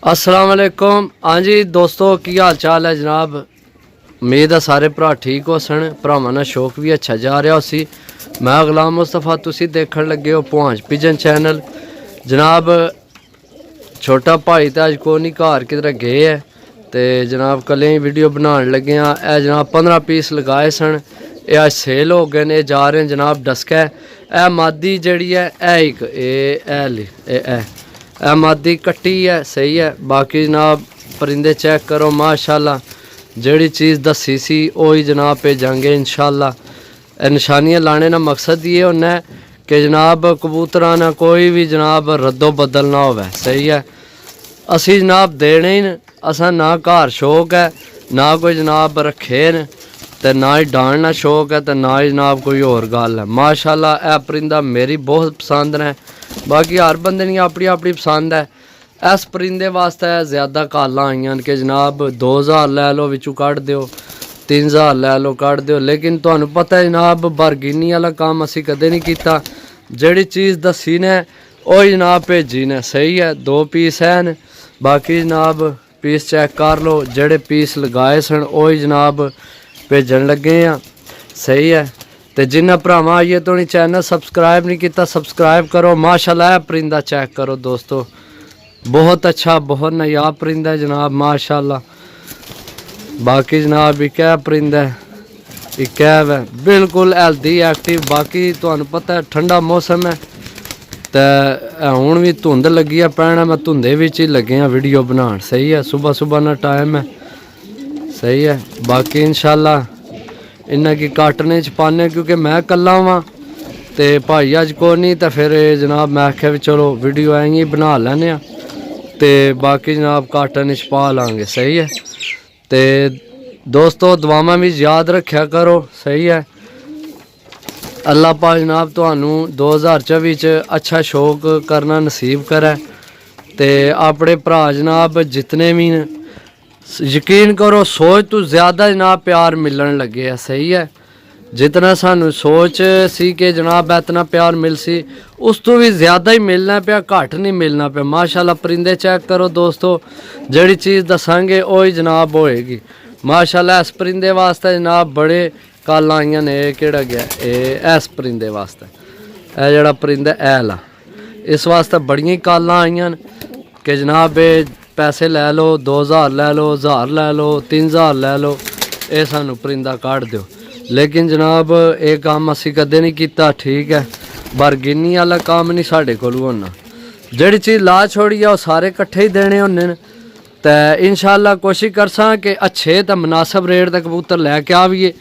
अस्सलाम वालेकुम। हाँ जी दोस्तों, की हाल चाल है जनाब। उम्मीद है सारे भरा ठीक हो सन। भरावां दा शौक भी अच्छा जा रहा उसी। मैं गुलाम मुस्तफा, तुसी देखण लगे हो पुहांच पिजन चैनल। जनाब छोटा भाई तो अज को नहीं घर किधर गए है, तो जनाब कल ही वीडियो बनाने लगे हाँ। यह जनाब 15 पीस लगाए सन, ये अज सेल हो गए ने। जा रहे हैं जनाब डस्का। यह मादी जड़ी है, ए मादी कट्टी है, सही है। बाकी जनाब परिंदे चेक करो माशाल्लाह। जड़ी चीज़ दसी सी वही जनाब भेजांगे इंशाल्लाह। निशानियाँ लाने का मकसद ये होना है कि जनाब कबूतरा ना कोई भी जनाब रद्दो बदल ना होवे, सही है। असी जनाब देने ही असा ना घर शौक है, ना कोई जनाब रखे न, तो ना ही डालना शौक है, तो ना ही जनाब कोई और गल है। माशाल्लाह यह परिंदा मेरी बहुत पसंद है। बाकी हर बंदे की अपनी अपनी पसंद है। इस परिंदे वास्ते ज़्यादा कालां आईयां कि जनाब 2000 लै लो विचों कढ़ दो, 3000 लै लो कढ़ दो, लेकिन तुहानू पता है जनाब बरगीनी वाला काम असी कदे नहीं किया। जिहड़ी चीज़ दसी ने वही जनाब भेजी ने, सही है। 2 पीस हैं, बाकी जनाब पीस चेक कर लो। जिहड़े पीस लगाए सन वही जनाब भेजन लगे हैं, सही है। तो जिन्हें भरावां आइए तो नहीं चैनल सबसक्राइब नहीं किया, सबसक्राइब करो। माशाल्लाह परिंदा चेक करो दोस्तों, बहुत अच्छा, बहुत नायाब परिंदा है जनाब माशाल्लाह। बाकी जनाब एक परिंदा एक है बिल्कुल हेल्दी एक्टिव। बाकी तुहानू पता है ठंडा मौसम है, तो हुण भी धुंध लगी है पैना, मैं धुंधे विच ही लगे हैं वीडियो बनाने, सही है। सुबह सुबह ना टाइम है, सही है। बाकी इंशाल्लाह इन्हें की काटने च पाने, क्योंकि मैं कल्ला वां ते भाई अज को नहीं, तो फिर जनाब मैं आख्या भी चलो वीडियो आई बना लैने आ, ते बाकी जनाब काटन च पा लांगे, सही है। तो दोस्तों दुआवां भी याद रखा करो, सही है। अल्लाह पाक जनाब तुहानू 2024 च अच्छा शौक करना नसीब करे। ते अपने भरा जनाब जितने भी यकीन करो सोच तो ज़्यादा जनाब प्यार मिलन लगे है, सही है। जितना सानू सोच सी कि जनाब इतना प्यार मिल सी, उस तो भी ज़्यादा ही मिलना पे, घट नहीं मिलना पे। माशाल्लाह परिंदे चेक करो दोस्तों, जड़ी चीज़ दसांगे वही जनाब होएगी माशाल्लाह। इस परिंदे वास्ते जनाब बड़े कल आईयां ने। केड़ा गया इस परिंदे वास्ते, यह जड़ा परिंदा ऐला, इस वास्ते बड़ियां कल्लां आईयां कि जनाब पैसे लै लो, 2000 लै लो, 1000 लै लो, 3000 लै लो, ये सानू परिंदा काट दो। लेकिन जनाब ये काम असी कदे नहीं किया, ठीक है। बरगीनी वाला काम नहीं साढ़े कोल होना। जिहड़ी चीज़ ला छोड़ी है वो सारे कट्ठे ही देने होने। तो इंशाल्लाह कोशिश करसा कि अच्छे तो मुनासिब रेट तक कबूतर लैके आवीए।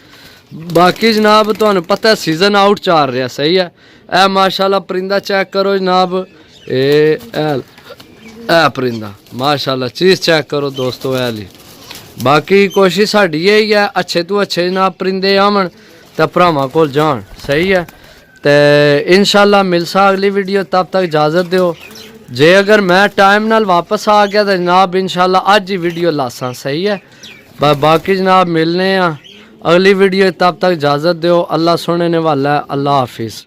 बाकी जनाब तुहानू पता है सीजन आउट चल रहा, सही है। ए माशाल्लाह परिंदा चेक करो जनाब, ए परिंदा माशाल्लाह चीज़ चेक करो दोस्तों ऐली। बाकी कोशिश साड़ी यही है अच्छे तो अच्छे जनाब परिंदे आवन तो भरावां कोल जान, सही है। तो इंशाल्लाह मिलसा अगली वीडियो, तब तक इजाज़त दो। जे अगर मैं टाइम नाल वापस आ गया तो जनाब इंशाल्लाह अज ही वीडियो लासा, सही है। बाकी जनाब मिलने अगली वीडियो, तब तक इजाज़त दो। अल्लाह सुनने वाला है। अल्लाह हाफिज़।